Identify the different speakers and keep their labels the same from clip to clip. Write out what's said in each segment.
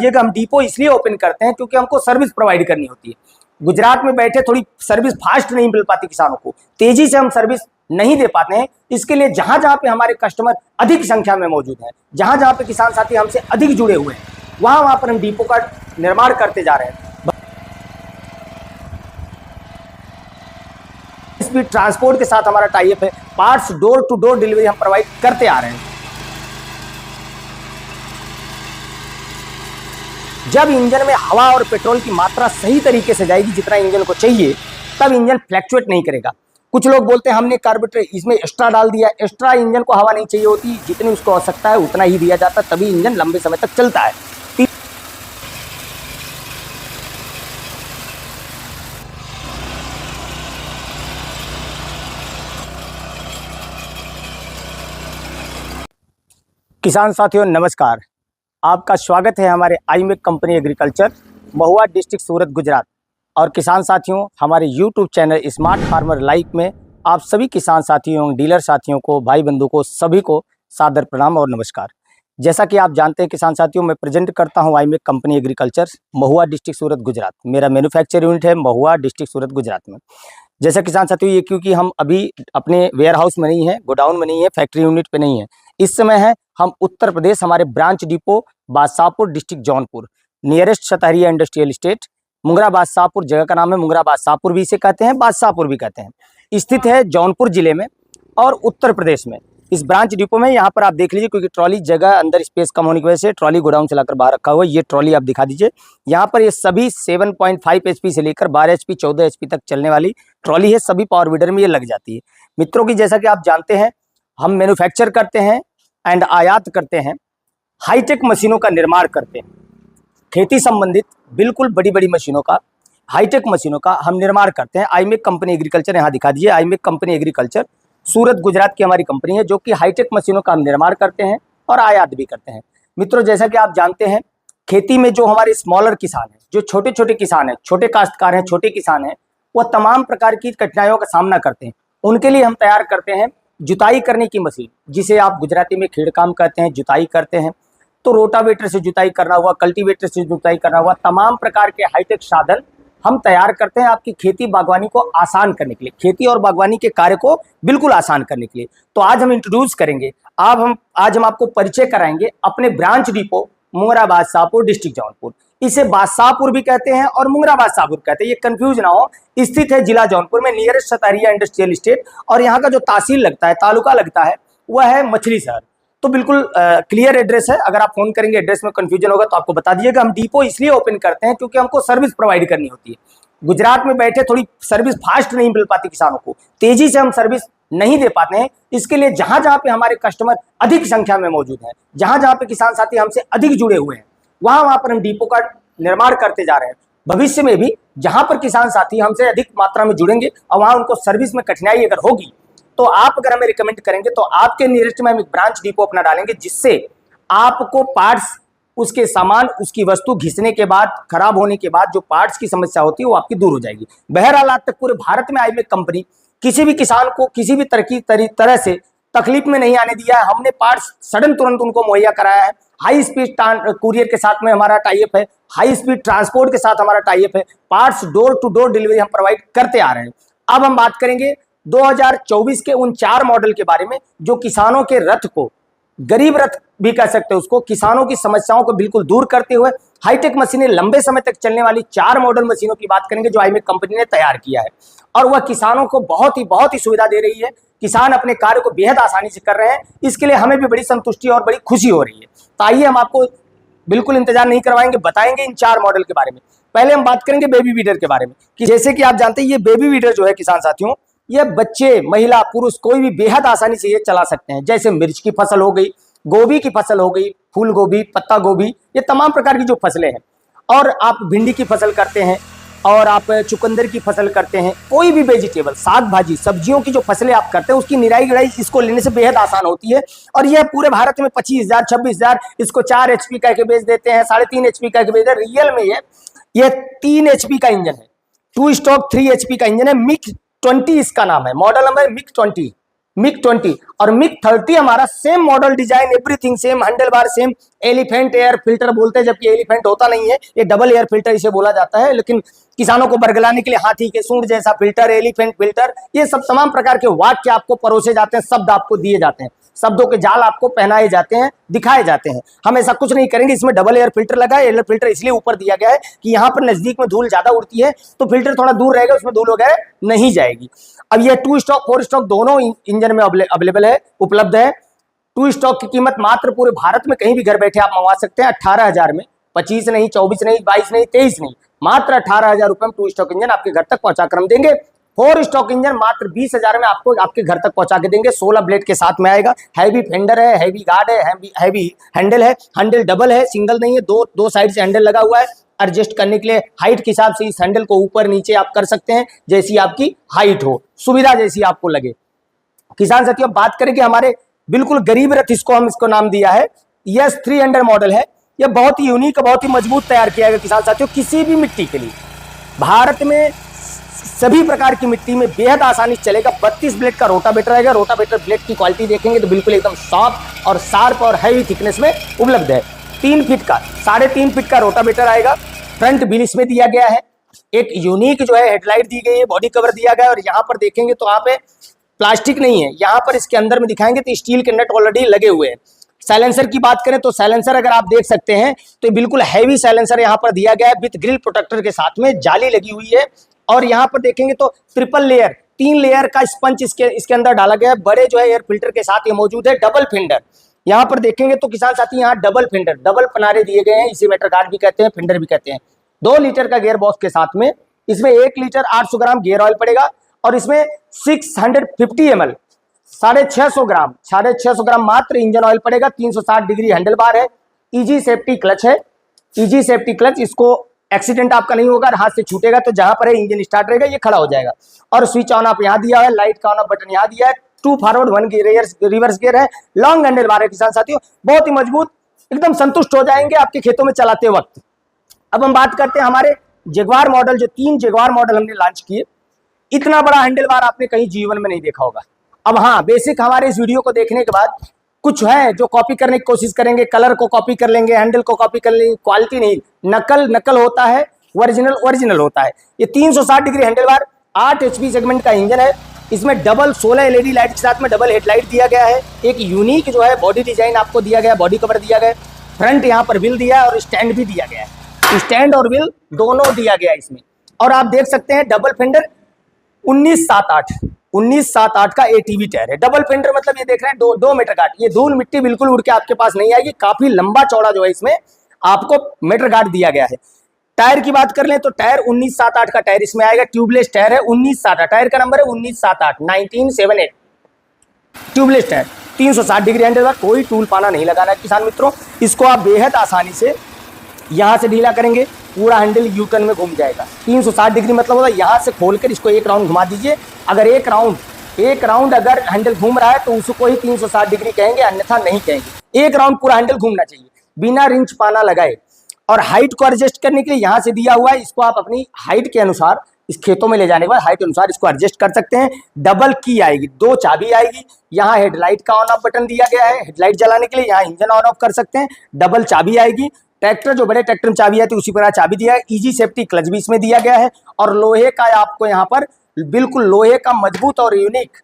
Speaker 1: ये हम डिपो इसलिए ओपन करते हैं क्योंकि हमको सर्विस प्रोवाइड करनी होती है। गुजरात में बैठे थोड़ी सर्विस फास्ट नहीं मिल पाती किसानों को, तेजी से हम सर्विस नहीं दे पाते हैं। इसके लिए जहां जहां पे हमारे कस्टमर अधिक संख्या में मौजूद हैं, जहां जहां पे किसान साथी हमसे अधिक जुड़े हुए हैं, वहां वहां पर हम डिपो का निर्माण करते जा रहे हैं। स्पीड ट्रांसपोर्ट के साथ हमारा टाई अप है, parts door to door delivery हम प्रोवाइड करते आ रहे हैं। जब इंजन में हवा और पेट्रोल की मात्रा सही तरीके से जाएगी जितना इंजन को चाहिए, तब इंजन फ्लैक्चुएट नहीं करेगा। कुछ लोग बोलते हैं हमने कार्बोरेटर इसमें एक्स्ट्रा डाल दिया, एक्स्ट्रा इंजन को हवा नहीं चाहिए होती, जितनी उसको आवश्यकता है उतना ही दिया जाता है, तभी इंजन लंबे समय तक चलता है। किसान साथियों नमस्कार, आपका स्वागत है हमारे आईमेक कंपनी एग्रीकल्चर महुआ डिस्ट्रिक्ट सूरत गुजरात। और किसान साथियों, हमारे YouTube channel smart farmer life में आप सभी किसान साथियों, डीलर साथियों को, भाई बंधु को, सभी को सादर प्रणाम और नमस्कार। जैसा कि आप जानते हैं किसान साथियों, मैं प्रेजेंट करता हूं आईमेक कंपनी एग्रीकल्चर महुआ डिस्ट्रिक्ट सूरत गुजरात। मेरा मैन्युफैक्चर यूनिट है महुआ डिस्ट्रिक्ट सूरत गुजरात में। जैसा किसान साथियों, ये क्योंकि हम अभी अपने वेयर हाउस में नहीं है, गोडाउन में नहीं है, फैक्ट्री यूनिट पे नहीं है, इस समय है हम उत्तर प्रदेश, हमारे branch depot Badshahpur district Jaunpur, nearest Shatahariya industrial estate, Mungra Badshahpur जगह का नाम है। मुंगरा बादशाहपुर भी इसे कहते हैं, बादशाहपुर भी कहते हैं। स्थित है जौनपुर जिले में और उत्तर प्रदेश में। इस ब्रांच डिपो में यहाँ पर आप देख लीजिए, क्योंकि ट्रॉली जगह अंदर स्पेस कम होने की वजह से ट्रॉली गोडाउन से लाकर बाहर रखा हुआ है। ये ट्रॉली आप दिखा दीजिए। यहाँ पर ये सभी 7.5 HP से लेकर 12 HP 14 HP तक चलने वाली ट्रॉली है। सभी पावर वीडर में ये लग जाती है। मित्रों की जैसा कि आप जानते हैं, हम मैन्युफैक्चर करते हैं एंड आयात करते हैं, हाईटेक मशीनों का निर्माण करते हैं। खेती संबंधित बिल्कुल बड़ी बड़ी मशीनों का, हाईटेक मशीनों का हम निर्माण करते हैं। आईमेक कंपनी एग्रीकल्चर यहाँ दिखा दीजिए। IMEC company agriculture Surat Gujarat की हमारी कंपनी है, जो कि हाईटेक मशीनों का हम निर्माण करते हैं और आयात भी करते हैं। मित्रों, जैसा कि आप जानते हैं, खेती में जो हमारे स्मॉलर किसान हैं, जो छोटे छोटे किसान हैं, छोटे काश्तकार हैं, छोटे किसान हैं, वह तमाम प्रकार की कठिनाइयों का सामना करते हैं। उनके लिए हम तैयार करते हैं जुताई करने की मशीन, जिसे आप गुजराती में खेड़काम कहते हैं, जुताई करते हैं। तो रोटावेटर से जुताई करना हुआ, कल्टीवेटर से जुताई करना हुआ, तमाम प्रकार के हाईटेक साधन हम तैयार करते हैं आपकी खेती बागवानी को आसान करने के लिए, खेती और बागवानी के कार्य को बिल्कुल आसान करने के लिए। तो आज हम इंट्रोड्यूस करेंगे, आज हम आपको परिचय कराएंगे अपने branch depot Mungra Badshahpur district Jaunpur. इसे बादशाहपुर भी कहते हैं और मुंगरा बादशाहपुर कहते हैं, ये कंफ्यूज ना हो। स्थित है जिला जौनपुर में, नियरेस्ट शतहरिया इंडस्ट्रियल स्टेट, और यहाँ का जो तहसील लगता है, तालुका लगता है, वह है मछली शहर। तो बिल्कुल क्लियर एड्रेस है। अगर आप फोन करेंगे, एड्रेस में कंफ्यूजन होगा तो आपको बता दीजिएगा। हम डिपो इसलिए ओपन करते हैं क्योंकि हमको सर्विस प्रोवाइड करनी होती है। गुजरात में बैठे थोड़ी सर्विस फास्ट नहीं मिल पाती किसानों को, तेजी से हम सर्विस नहीं दे पाते हैं। इसके लिए जहां जहां पे हमारे कस्टमर अधिक संख्या में मौजूद हैं, जहां जहां पे किसान साथी हमसे अधिक जुड़े हुए हैं, वहां वहां पर हम डिपो का निर्माण करते जा रहे हैं। भविष्य में भी जहां पर किसान साथी हमसे अधिक मात्रा में जुड़ेंगे और वहां उनको सर्विस में कठिनाई अगर होगी, तो आप अगर हमें रिकमेंड करेंगे तो आपके नियरेस्ट में हम एक ब्रांच डिपो अपना डालेंगे, जिससे आपको पार्ट्स, उसके सामान, उसकी वस्तु घिसने के बाद, खराब होने के बाद जो पार्ट्स की समस्या होती है वो आपकी दूर हो जाएगी। बहरहाल आज तक पूरे भारत में आईमेक कंपनी किसी भी किसान को किसी भी तरह से तकलीफ में नहीं आने दिया है। हमने पार्ट्स सडन तुरंत उनको मुहैया कराया है। हाई स्पीड कुरियर के साथ में हमारा टाई अप है, हाई स्पीड ट्रांसपोर्ट के साथ हमारा टाई अप है, parts door to door delivery हम प्रोवाइड करते आ रहे हैं। अब हम बात करेंगे 2024 के उन 4 मॉडल के बारे में जो किसानों के रथ को, गरीब रथ भी कह सकते हैं उसको, किसानों की समस्याओं को बिल्कुल दूर करते हुए हाईटेक मशीनें, लंबे समय तक चलने वाली 4 मॉडल मशीनों की बात करेंगे जो आईमेक कंपनी ने तैयार किया है। और वह किसानों को बहुत ही सुविधा दे रही है। किसान अपने कार्य को बेहद आसानी से कर रहे हैं। इसके लिए हमें भी बड़ी संतुष्टि और बड़ी खुशी हो रही है। तो आइए हम आपको बिल्कुल इंतजार नहीं करवाएंगे, बताएंगे इन 4 मॉडल के बारे में। पहले हम बात करेंगे बेबी वीडर के बारे में, कि जैसे कि आप जानते हैं, ये बेबी वीडर जो है किसान साथियों, ये बच्चे, महिला, पुरुष कोई भी बेहद आसानी से ये चला सकते हैं। जैसे मिर्च की फसल हो गई, गोभी की फसल हो गई, फूल गोभी, पत्ता गोभी, ये तमाम प्रकार की जो फसलें हैं, और आप भिंडी की फसल करते हैं, और आप चुकंदर की फसल करते हैं, कोई भी वेजिटेबल, साग भाजी, सब्जियों की जो फसलें आप करते हैं, उसकी निराई गुड़ाई इसको लेने से बेहद आसान होती है। और यह पूरे भारत में 25,000 26,000 इसको 4 HP कह के बेच देते हैं, 3.5 HP कह के बेच देते हैं। रियल में ये 3 HP का इंजन है, 2 स्ट्रोक 3 HP का इंजन है। मिक 20 इसका नाम है, मॉडल नंबर मिक 20। मिग 20 और मिग 30 हमारा same model design, everything same, handle bar same, elephant air filter बोलते हैं, जबकि एलिफेंट होता नहीं है, ये डबल एयर फिल्टर इसे बोला जाता है। लेकिन किसानों को बरगलाने के लिए हाथी के सूंड जैसा फिल्टर, एलिफेंट फिल्टर, ये सब तमाम प्रकार के वाक्य आपको परोसे जाते हैं, शब्द आपको दिए जाते हैं, शब्दों के जाल आपको पहनाए जाते हैं, दिखाए जाते हैं। हम ऐसा कुछ नहीं करेंगे। इसमें डबल एयर फिल्टर लगा है। एयर फिल्टर इसलिए ऊपर दिया गया है कि यहाँ पर नजदीक में धूल ज्यादा उड़ती है तो फिल्टर थोड़ा दूर रहेगा, उसमें धूल वगैरह नहीं जाएगी। अब ये 2 स्टॉक 4 स्टॉक दोनों इंजन में अवेलेबल है, उपलब्ध है। 2 स्टॉक की कीमत मात्र पूरे भारत में कहीं भी घर बैठे आप मंगवा सकते हैं 18,000 में, 25 नहीं, 24 नहीं, 22 नहीं, 23 नहीं, मात्र 18,000 रुपए में 2 स्टॉक इंजन आपके घर तक पहुंचा कर हम देंगे। 4 स्टॉक इंजन मात्र 20,000 में आपको आपके घर तक पहुंचा के देंगे। 16 ब्लेड के साथ में आएगा। हैवी फेंडर है, हैवी गार्ड है, हैवी हैंडल है, हैंडल डबल है, सिंगल नहीं है, दो साइड से हैंडल लगा हुआ है। एडजस्ट करने के लिए हाइट के हिसाब से इस हैंडल को ऊपर नीचे आप कर सकते हैं, जैसी आपकी हाइट हो, सुविधा जैसी आपको लगे। किसान साथियों, बात करें कि हमारे बिल्कुल गरीब रथ इसको नाम दिया है, यस 300 मॉडल है। यह बहुत ही यूनिक, बहुत ही मजबूत तैयार किया गया किसान साथियों, किसी भी मिट्टी के लिए। भारत में सभी प्रकार की मिट्टी में बेहद आसानी से चलेगा। 32 ब्लेड का रोटावेटर आएगा। रोटावेटर ब्लेड की क्वालिटी देखेंगे तो बिल्कुल एकदम सॉफ्ट और शार्प और हैवी थिकनेस में उपलब्ध है। 3 फीट का 3.5 फीट का रोटावेटर आएगा। फ्रंट व्हील इसमें दिया गया है। एक यूनिक जो है हेडलाइट दी गई है, बॉडी कवर दिया गया है। और यहाँ पर देखेंगे तो यहाँ पे प्लास्टिक नहीं है, यहाँ पर इसके अंदर में दिखाएंगे तो स्टील के नट ऑलरेडी लगे हुए हैं। साइलेंसर की बात करें तो साइलेंसर अगर आप देख सकते हैं तो बिल्कुल हैवी साइलेंसर यहाँ पर दिया गया है, विद ग्रिल प्रोटेक्टर के साथ में जाली लगी हुई है। और यहाँ पर देखेंगे तो ट्रिपल लेयर, 3 लेयर का स्पंज इसके अंदर डाला गया है। बड़े जो है एयर फिल्टर के साथ ये मौजूद है। डबल फेंडर यहाँ पर देखेंगे तो किसान साथी यहाँ डबल फेंडर, डबल पनारे दिए गए हैं। इसे मेटर गार्ड भी कहते हैं, फेंडर भी कहते हैं। 2 लीटर का गियर बॉक्स के साथ में इसमें 1 लीटर 800 ग्राम गियर ऑयल पड़ेगा। और इसमें 650 ml 650 ग्राम मात्र इंजन ऑयल पड़ेगा। 360 डिग्री हैंडल बार है। इजी सेफ्टी क्लच है। इजी सेफ्टी क्लच, इसको एक्सीडेंट आपका नहीं होगा, हाथ से छूटेगा तो जहां पर है इंजन स्टार्ट रहेगा, ये खड़ा हो जाएगा। और स्विच ऑन आप यहाँ दिया है, लाइट का ऑन ऑफ बटन यहाँ दिया है। 2 फॉरवर्ड 1 रिवर्स गियर है। लॉन्ग हैंडल बार है किसान साथियों, बहुत ही मजबूत, एकदम संतुष्ट हो जाएंगे आपके खेतों में चलाते वक्त। अब हम बात करते हैं हमारे जगुआर मॉडल, जो 3 जगुआर मॉडल हमने लॉन्च किए। इतना बड़ा हैंडल बार आपने कहीं जीवन में नहीं देखा होगा। अब हाँ, बेसिक हमारे इस वीडियो को देखने के बाद कुछ है जो कॉपी करने की कोशिश करेंगे, कलर को कॉपी कर लेंगे, हैंडल को कॉपी कर लेंगे, क्वालिटी नहीं, नकल होता है, ओरिजिनल होता है। ये 360 degree handle bar, 8 HP segment का इंजन है। इसमें डबल 16 LED लाइट के साथ में डबल हेडलाइट दिया गया है। एक यूनिक जो है बॉडी डिजाइन आपको दिया गया है, बॉडी कवर दिया गया है। फ्रंट यहाँ पर व्हील दिया है और स्टैंड भी दिया गया है, स्टैंड और व्हील दोनों दिया गया है इसमें। और आप देख सकते हैं डबल फेंडर 19/7/8 का ATV टायर है। डबल फेंडर मतलब ये देख रहे हैं 2 मीटर गार्ड, ये धूल मिट्टी बिल्कुल उड़ के आपके पास नहीं आएगी। काफी लंबा चौड़ा जो है इसमें आपको मीटर गार्ड दिया गया है। टायर की बात कर लें तो टायर 19/7/8 का टायर इसमें आएगा। ट्यूबलेस टायर है 19/7/8, टायर का नंबर है 19/7/8 tubeless tyre. 360 degree handle bar, कोई टूल पाना नहीं लगाना है किसान मित्रों। इसको आप बेहद आसानी से यहाँ से ढीला करेंगे, पूरा हैंडल यूटर्न में घूम जाएगा। 360 डिग्री मतलब होता है यहाँ से खोलकर इसको 1 राउंड घुमा दीजिए। अगर एक राउंड अगर हैंडल घूम रहा है तो उसको ही 360 डिग्री कहेंगे, अन्यथा नहीं कहेंगे। 1 राउंड पूरा हैंडल घूमना चाहिए बिना रिंच पाना लगाए। और हाइट को एडजस्ट करने के लिए यहाँ से दिया हुआ है, इसको आप अपनी हाइट के अनुसार इस खेतों में ले जाने के बाद हाइट अनुसार इसको एडजस्ट कर सकते हैं। डबल की आएगी, 2 चाबी आएगी। यहाँ हेडलाइट का ऑन ऑफ बटन दिया गया है, हेडलाइट जलाने के लिए। यहाँ इंजन ऑन ऑफ कर सकते हैं। डबल चाबी आएगी। ट्रैक्टर जो बड़े ट्रैक्टर में चाबी आती है उसी प्रकार चाबी दिया है। इजी सेफ्टी क्लच भी इसमें दिया गया है। और लोहे का आपको यहाँ पर बिल्कुल लोहे का मजबूत और यूनिक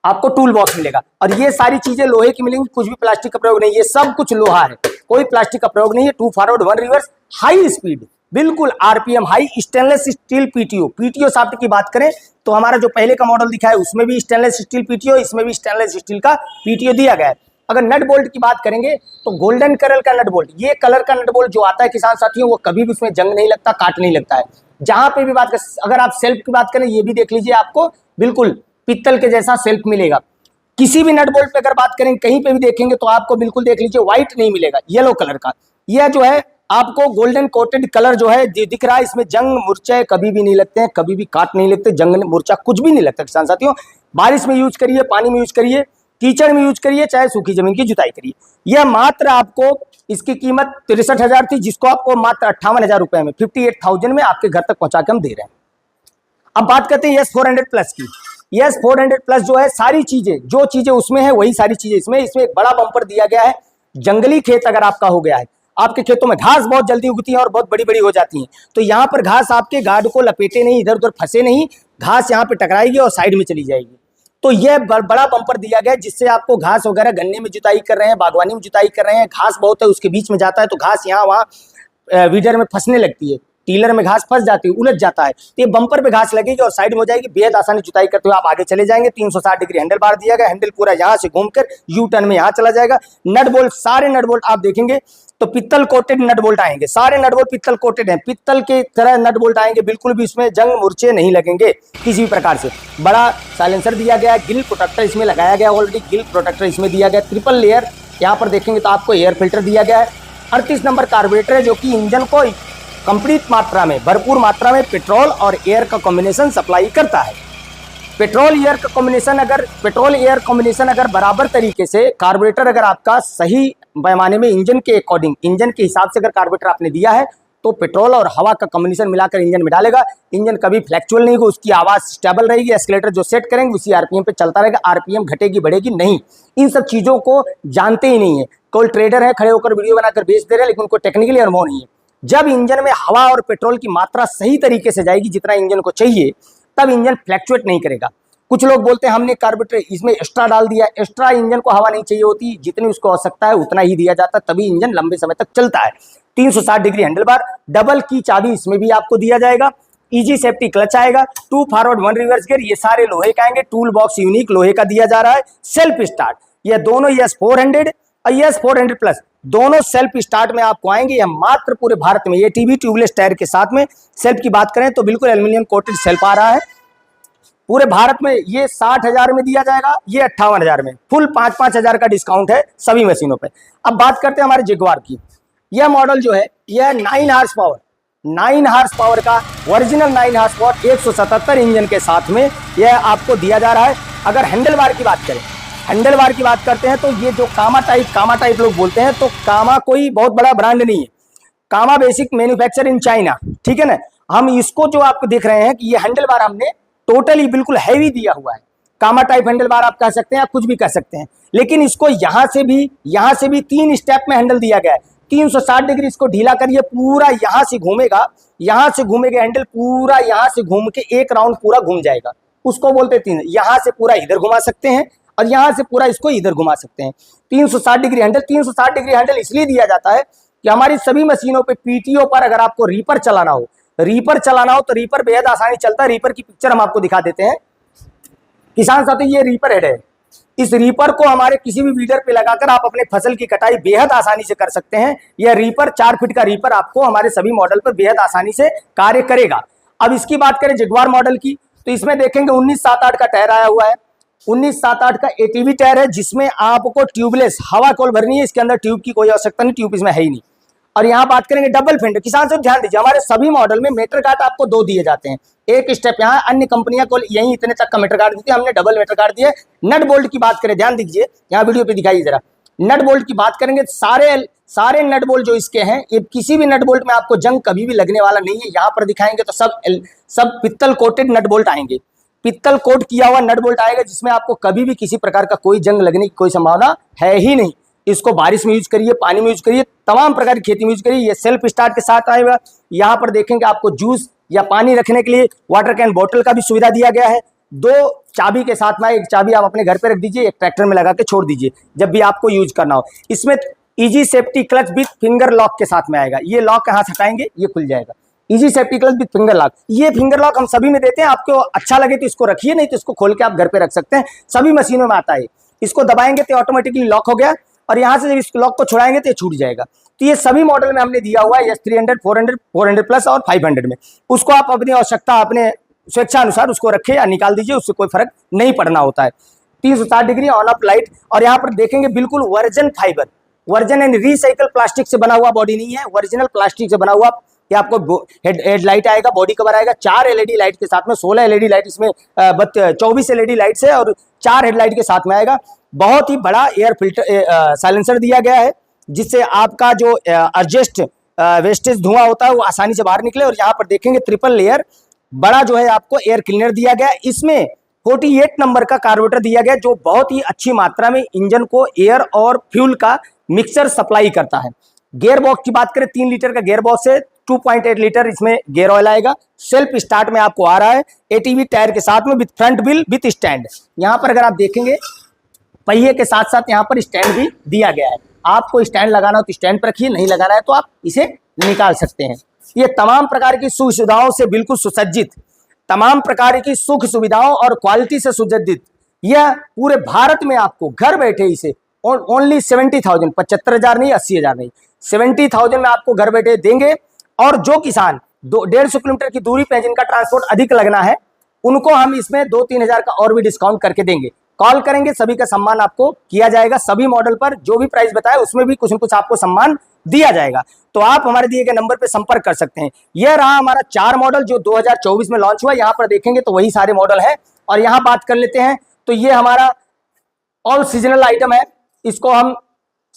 Speaker 1: आपको टूल बॉक्स मिलेगा। और ये सारी चीजें लोहे की मिलेंगी, कुछ भी प्लास्टिक का प्रयोग नहीं, ये सब कुछ लोहा है, कोई प्लास्टिक का प्रयोग नहीं है। 2 फॉरवर्ड 1 रिवर्स, हाई स्पीड, बिल्कुल RPM high, stainless steel PTO shaft की बात करें तो हमारा जो पहले का मॉडल दिखा है उसमें भी स्टेनलेस स्टील PTO, इसमें भी स्टेनलेस स्टील का PTO दिया गया है। अगर नट बोल्ट की बात करेंगे तो गोल्डन कलर का नट बोल्ट, ये कलर का नट बोल्ट जो आता है किसान साथियों, वो कभी भी उसमें जंग नहीं लगता, काट नहीं लगता है। जहां पे भी बात करें, अगर आप सेल्फ की बात करें, ये भी देख लीजिए, आपको बिल्कुल पित्तल के जैसा सेल्फ मिलेगा। किसी भी नट बोल्ट पे अगर बात करें, कहीं पे भी देखेंगे तो आपको बिल्कुल देख लीजिए व्हाइट नहीं मिलेगा, येलो कलर का। यह जो है आपको गोल्डन कोटेड कलर जो है दिख रहा है, इसमें जंग मुर्चे कभी भी नहीं लगते हैं, कभी भी काट नहीं लगते, जंग मुर्चा कुछ भी नहीं लगता किसान साथियों। बारिश में यूज करिए, पानी में यूज करिए, कीचड़ में यूज करिए, चाहे सूखी जमीन की जुताई करिए। यह मात्र आपको, इसकी कीमत 63,000 थी, जिसको आपको मात्र 58,000 रुपए में 58,000 में आपके घर तक पहुंचा के हम दे रहे हैं। अब बात करते हैं S400 प्लस की। यस 400 प्लस जो है सारी चीजें, जो चीजें उसमें है वही सारी चीजें इसमें एक बड़ा बम्पर दिया गया है। जंगली खेत अगर आपका हो गया है, आपके खेतों में घास बहुत जल्दी उगती है और बहुत बड़ी बड़ी हो जाती है, तो यहाँ पर घास आपके गार्ड को लपेटे नहीं, इधर उधर फंसे नहीं, घास यहाँ पे टकराएगी और साइड में चली जाएगी। तो यह बड़ा बम्पर दिया गया है जिससे आपको घास वगैरह, गन्ने में जुताई कर रहे हैं, बागवानी में जुताई कर रहे हैं, घास बहुत है उसके बीच में जाता है तो घास यहाँ वहाँ वीडर में फंसने लगती है, टीलर में घास फंस जाती है, उलझ जाता है, तो ये बम्पर पे घास लगेगी और साइड में हो जाएगी, बेहद आसानी जुताई करते हुए आप आगे चले जाएंगे। 360 डिग्री हैंडल बार दिया गया, हैंडल पूरा यहाँ से घूमकर यू टर्न में यहाँ चला जाएगा। नट बोल्ट, सारे नट बोल्ट आप देखेंगे तो पित्तल कोटेड नट बोल्ट आएंगे, सारे नट बोल्ट पित्तल कोटेड हैं, पित्तल के तरह नट बोल्ट आएंगे, बिल्कुल भी इसमें जंग मूर्छे नहीं लगेंगे किसी भी प्रकार से। बड़ा साइलेंसर दिया गया, गिल प्रोटेक्टर इसमें लगाया गया, ऑलरेडी गिल प्रोटेक्टर इसमें दिया गया, ट्रिपल लेयर यहाँ पर देखेंगे तो आपको एयर फिल्टर दिया गया है। 38 नंबर कार्बोरेटर है जो कि इंजन को कंप्लीट मात्रा में, भरपूर मात्रा में पेट्रोल और एयर का कॉम्बिनेशन सप्लाई करता है। पेट्रोल एयर कॉम्बिनेशन अगर बराबर तरीके से कार्बोरेटर अगर आपका सही पैमाने में इंजन के अकॉर्डिंग, इंजन के हिसाब से अगर कार्बोरेटर आपने दिया है तो पेट्रोल और हवा का कॉम्बिनेशन मिलाकर इंजन में डालेगा, इंजन कभी फ्लैक्चुअल नहीं होगा, उसकी आवाज़ स्टेबल रहेगी, एस्केलेटर जो सेट करेंगे उसी आरपीएम पे चलता रहेगा, आरपीएम घटेगी बढ़ेगी नहीं। इन सब चीज़ों को जानते ही नहीं है, कोई ट्रेडर है खड़े होकर वीडियो बनाकर बेच दे रहे हैं लेकिन उनको टेक्निकली अनुभव नहीं है। जब इंजन में हवा और पेट्रोल की मात्रा सही तरीके से जाएगी जितना इंजन को चाहिए, तब इंजन फ्लैक्चुएट नहीं करेगा। कुछ लोग बोलते हैं हमने कार्बोरेटर इसमें एक्स्ट्रा डाल दिया, एक्स्ट्रा इंजन को हवा नहीं चाहिए होती, जितनी उसको आवश्यकता है उतना ही दिया जाता है, तभी इंजन लंबे समय तक चलता है। 360 डिग्री हैंडल बार, डबल की चाबी इसमें भी आपको दिया जाएगा, इजी सेफ्टी क्लच आएगा, 2 फॉरवर्ड 1 रिवर्स गियर, ये सारे लोहे का आएंगे, टूल बॉक्स यूनिक लोहे का दिया जा रहा है। सेल्फ स्टार्ट, ये दोनों यस 400 और यस 400 प्लस दोनों सेल्फ स्टार्ट में आपको आएंगे। यह मात्र पूरे भारत में, ये टीवी ट्यूबलेस टायर के साथ में सेल्फ की बात करें तो बिल्कुल एल्यूमिनियम कोटेड सेल्फ आ रहा है। पूरे भारत में ये 60,000 में दिया जाएगा, ये 58,000 में, फुल 5-5 हज़ार का डिस्काउंट है सभी मशीनों पे। अब बात करते हैं हमारे जगुआर की। यह मॉडल जो है यह 9 हार्स पावर का ओरिजिनल 9 हार्स पावर 177 इंजन के साथ में यह आपको दिया जा रहा है। अगर हैंडल बार की बात करें, हैंडल बार की बात करते हैं तो ये जो कामा टाइप लोग बोलते हैं, तो कामा कोई बहुत बड़ा ब्रांड नहीं है, कामा बेसिक मैन्युफैक्चर इन चाइना, ठीक है ना। हम इसको जो आपको देख रहे हैं कि ये हैंडल बार हमने टोटली बिल्कुल हैवी दिया हुआ है, कामा टाइप हैंडल बार आप कह सकते हैं या कुछ भी कह सकते हैं, लेकिन इसको यहाँ से भी 3 स्टेप में हैंडल दिया गया है। 360 डिग्री इसको ढीला करिए, पूरा यहाँ से घूमेगा हैंडल, पूरा यहाँ से घूम के एक राउंड पूरा घूम जाएगा, उसको बोलते हैं 3। यहाँ से पूरा इधर घुमा सकते हैं और यहाँ से पूरा इसको इधर घुमा सकते हैं। 360 डिग्री हैंडल, 360 डिग्री हैंडल इसलिए दिया जाता है कि हमारी सभी मशीनों पे पीटीओ पर अगर आपको रीपर चलाना हो तो रीपर बेहद आसानी चलता है। रीपर की पिक्चर हम आपको दिखा देते हैं। किसान साथी, ये रीपर हेड है, इस रीपर को हमारे किसी भी वीडर पे लगाकर आप अपने फसल की कटाई बेहद आसानी से कर सकते हैं। यह रीपर 4 फीट का रीपर आपको हमारे सभी मॉडल पर बेहद आसानी से कार्य करेगा। अब इसकी बात करें जगुआर मॉडल की, तो इसमें देखेंगे 1978 का टायर आया हुआ है, 1978 का एटीवी टायर है जिसमें आपको ट्यूबलेस हवा केवल भरनी है, इसके अंदर ट्यूब की कोई आवश्यकता नहीं, ट्यूब इसमें है ही नहीं। और यहाँ बात करेंगे डबल फेंडर, किसान से ध्यान दीजिए, हमारे सभी मॉडल में मीटर गार्ड आपको 2 दिए जाते हैं, एक स्टेप यहाँ, अन्य कंपनियां को यही इतने तक का मीटर गार्ड देती है, हमने डबल मीटर गार्ड दिए। नट बोल्ट की बात करें, ध्यान दीजिए, यहाँ वीडियो पे दिखाइए जरा, नट बोल्ट की बात करेंगे, सारे नट बोल्ट जो इसके हैं, ये किसी भी नट बोल्ट में आपको जंग कभी भी लगने वाला नहीं है। यहाँ पर दिखाएंगे तो सब पित्तल कोटेड नट बोल्ट आएंगे, पित्तल कोट किया हुआ नट बोल्ट आएगा जिसमें आपको कभी भी किसी प्रकार का कोई जंग लगने की कोई संभावना है ही नहीं। इसको बारिश में यूज करिए, पानी में यूज करिए, तमाम प्रकार की खेती में यूज करिए। ये सेल्फ स्टार्ट के साथ आएगा। यहाँ पर देखेंगे आपको जूस या पानी रखने के लिए वाटर कैन बोतल का भी सुविधा दिया गया है। 2 चाबी के साथ में, एक चाबी आप अपने घर पे रख दीजिए, एक ट्रैक्टर में लगा के छोड़ दीजिए जब भी आपको यूज करना हो। इसमें easy safety clutch with finger lock के साथ में आएगा, ये लॉक यहाँ से हटाएंगे ये खुल जाएगा, easy safety clutch with finger lock. ये फिंगर लॉक हम सभी में देते हैं, आपको अच्छा लगे तो इसको रखिए, नहीं तो इसको खोल के आप घर पे रख सकते हैं, सभी मशीनों में आता है। इसको दबाएंगे तो ऑटोमेटिकली लॉक हो गया और यहाँ से जब इस लॉक को छुड़ाएंगे तो ये छूट जाएगा। तो ये सभी मॉडल में हमने दिया हुआ है, S300, 400, 400 प्लस और 500 में। उसको आप अपनी आवश्यकता, अपने स्वेच्छा अनुसार उसको रखें या निकाल दीजिए, उससे कोई फर्क नहीं पड़ना होता है। 360 डिग्री ऑन ऑफ लाइट, और यहाँ पर देखेंगे बिल्कुल version fibre, version and recycle plastic से बना हुआ बॉडी नहीं है, ओरिजिनल प्लास्टिक से बना हुआ। ये आपको हेडलाइट आएगा, बॉडी कवर आएगा, 4 LED लाइट के साथ में, 16 LED लाइट इसमें 24 LED लाइट से और 4 हेडलाइट के साथ में आएगा। बहुत ही बड़ा एयर फिल्टर साइलेंसर दिया गया है जिससे आपका जो एडजस्ट वेस्टेज धुआं होता है वो आसानी से बाहर निकले। और यहाँ पर देखेंगे ट्रिपल लेयर बड़ा जो है आपको एयर क्लीनर दिया गया है। इसमें 48 नंबर का कार्बोरेटर दिया गया, जो बहुत ही अच्छी मात्रा में इंजन को एयर और फ्यूल का मिक्सचर सप्लाई करता है। गियर बॉक्स की बात करें, 3 लीटर का गियर बॉक्स है, 2.8 लीटर इसमें गियर ऑयल आएगा। सेल्फ स्टार्ट में आपको आ रहा है, एटीवी टायर के साथ में, with front wheel with stand. यहाँ पर अगर आप देखेंगे पहिए के साथ साथ यहाँ पर स्टैंड भी दिया गया है। आपको स्टैंड लगाना हो तो स्टैंड पर रखिए, नहीं लगाना है तो आप इसे निकाल सकते हैं। ये तमाम प्रकार की सुख सुविधाओं से बिल्कुल सुसज्जित, तमाम प्रकार की सुख सुविधाओं और क्वालिटी से सुसज्जित, यह पूरे भारत में आपको घर बैठे इसे ओनली 70,000, 75,000 नहीं, 80,000 नहीं, 70,000 में आपको घर बैठे देंगे। और जो किसान 150 किलोमीटर की दूरी पे जिनका ट्रांसपोर्ट अधिक लगना है, उनको हम इसमें 2-3 हजार का और भी डिस्काउंट करके देंगे। कॉल करेंगे, सभी का सम्मान आपको किया जाएगा। सभी मॉडल पर जो भी प्राइस बताया उसमें भी कुछ न कुछ आपको सम्मान दिया जाएगा। तो आप हमारे दिए गए नंबर पे संपर्क कर सकते हैं। यह रहा हमारा 4 मॉडल जो 2024 में लॉन्च हुआ। यहाँ पर देखेंगे तो वही सारे मॉडल है। और यहाँ बात कर लेते हैं तो ये हमारा ऑल सीजनल आइटम है। इसको हम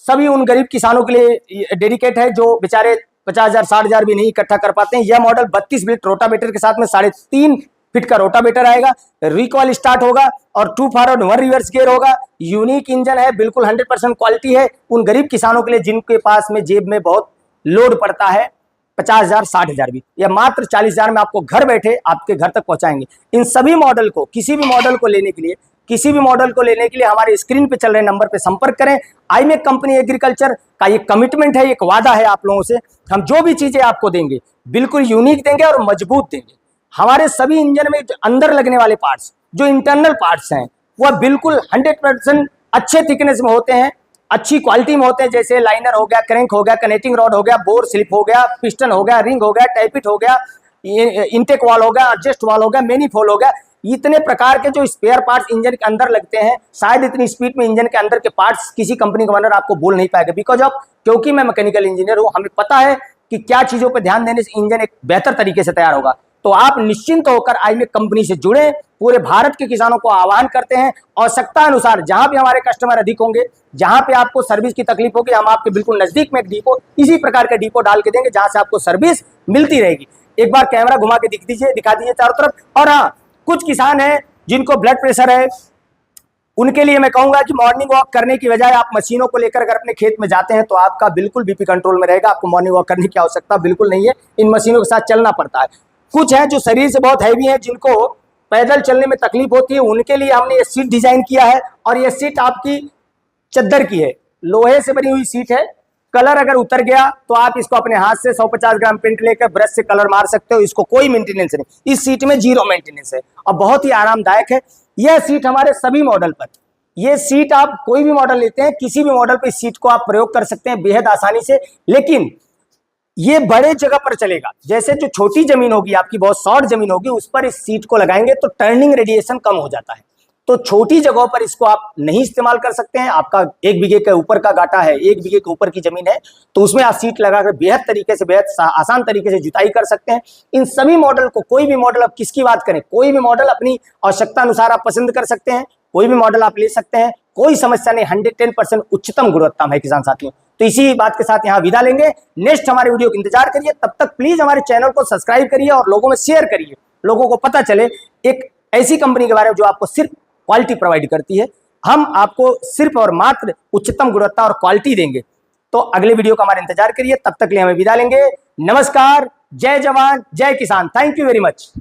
Speaker 1: सभी उन गरीब किसानों के लिए डेडिकेट है जो बेचारे 50,000 60,000 भी नहीं इकट्ठा कर पाते हैं। यह मॉडल 32 बिट रोटावेटर के साथ में 3.5 फीट का रोटावेटर आएगा, रिकॉइल स्टार्ट होगा और 2 फॉरवर्ड 1 रिवर्स गियर होगा। यूनिक इंजन है, बिल्कुल 100% क्वालिटी है उन गरीब किसानों के लिए जिनके पास में जेब में बहुत लोड पड़ता है 50,000 60,000 भी। यह मात्र 40,000 में आपको घर बैठे आपके घर तक पहुंचाएंगे। इन सभी मॉडल को, किसी भी मॉडल को लेने के लिए हमारे स्क्रीन पे चल रहे नंबर पे संपर्क करें। आईमेक कंपनी एग्रीकल्चर का ये कमिटमेंट है, एक वादा है आप लोगों से। हम जो भी चीजें आपको देंगे बिल्कुल यूनिक देंगे और मजबूत देंगे। हमारे सभी इंजन में अंदर लगने वाले पार्ट्स, जो इंटरनल पार्ट्स हैं, वह बिल्कुल 100% अच्छे थिकनेस में होते हैं, अच्छी क्वालिटी में होते हैं। जैसे लाइनर हो गया, क्रैंक हो गया, कनेक्टिंग रॉड हो गया, बोर स्लिप हो गया, पिस्टन हो गया, रिंग हो गया, टैपिट हो गया, इंटेक वाल हो गया, एडजस्ट वाल हो गया, मैनिफोल्ड हो गया। इतने प्रकार के जो स्पेयर पार्ट्स इंजन के अंदर लगते हैं, शायद इतनी स्पीड में इंजन के अंदर के पार्ट्स किसी कंपनी का ओनर आपको बोल नहीं पाएगा। बिकॉज ऑफ, क्योंकि मैं मैकेनिकल इंजीनियर हूं, हमें पता है कि क्या चीजों पर ध्यान देने से इंजन एक बेहतर तरीके से तैयार होगा। तो आप निश्चिंत होकर आईमेक कंपनी से जुड़े। पूरे भारत के किसानों को आह्वान करते हैं, आवश्यकता अनुसार जहां भी हमारे कस्टमर अधिक होंगे, जहां पे आपको सर्विस की तकलीफ होगी, हम आपके बिल्कुल नजदीक में एक डिपो, इसी प्रकार का डिपो डाल के देंगे जहां से आपको सर्विस मिलती रहेगी। एक बार कैमरा घुमा के दिखा दीजिए चारों तरफ। और हाँ, कुछ किसान हैं जिनको ब्लड प्रेशर है, उनके लिए मैं कहूंगा कि मॉर्निंग वॉक करने की बजाय आप मशीनों को लेकर अगर अपने खेत में जाते हैं तो आपका बिल्कुल बीपी कंट्रोल में रहेगा। आपको मॉर्निंग वॉक करने की आवश्यकता बिल्कुल नहीं है, इन मशीनों के साथ चलना पड़ता है। कुछ हैं जो शरीर से बहुत हैवी हैं, जिनको पैदल चलने में तकलीफ होती है, उनके लिए हमने ये सीट डिजाइन किया है। और ये सीट आपकी चद्दर की है, लोहे से बनी हुई सीट है। कलर अगर उतर गया तो आप इसको अपने हाथ से 150 ग्राम पेंट लेकर ब्रश से कलर मार सकते हो। इसको कोई मेंटेनेंस नहीं, इस सीट में 0 मेंटेनेंस है और बहुत ही आरामदायक है। यह सीट हमारे सभी मॉडल पर, ये सीट आप कोई भी मॉडल लेते हैं, किसी भी मॉडल पर इस सीट को आप प्रयोग कर सकते हैं बेहद आसानी से। लेकिन ये बड़े जगह पर चलेगा। जैसे जो छोटी जमीन होगी, आपकी बहुत शॉर्ट जमीन होगी, उस पर इस सीट को लगाएंगे तो टर्निंग रेडिएशन कम हो जाता है। तो छोटी जगहों पर इसको आप नहीं इस्तेमाल कर सकते हैं। आपका 1 बीघे के ऊपर का गाटा है, 1 बीघे के ऊपर की जमीन है, तो उसमें आप सीट लगाकर बेहद तरीके से, बेहद आसान तरीके से जुताई कर सकते हैं। इन सभी मॉडल को, कोई भी मॉडल, आप किसकी बात करें, कोई भी मॉडल अपनी आवश्यकता अनुसार आप पसंद कर सकते हैं, कोई भी मॉडल आप ले सकते हैं, कोई समस्या नहीं। 110% उच्चतम गुणवत्ता है किसान साथियों। तो इसी बात के साथ यहाँ विदा लेंगे। नेक्स्ट हमारे वीडियो का इंतजार करिए। तब तक प्लीज हमारे चैनल को सब्सक्राइब करिए और लोगों में शेयर करिए, लोगों को पता चले एक ऐसी कंपनी के बारे में जो आपको सिर्फ क्वालिटी प्रोवाइड करती है। हम आपको सिर्फ और मात्र उच्चतम गुणवत्ता और क्वालिटी देंगे। तो अगले वीडियो का हमारा इंतजार करिए। तब तक लिए हमें विदा लेंगे। नमस्कार, जय जवान, जय किसान। Thank you very much.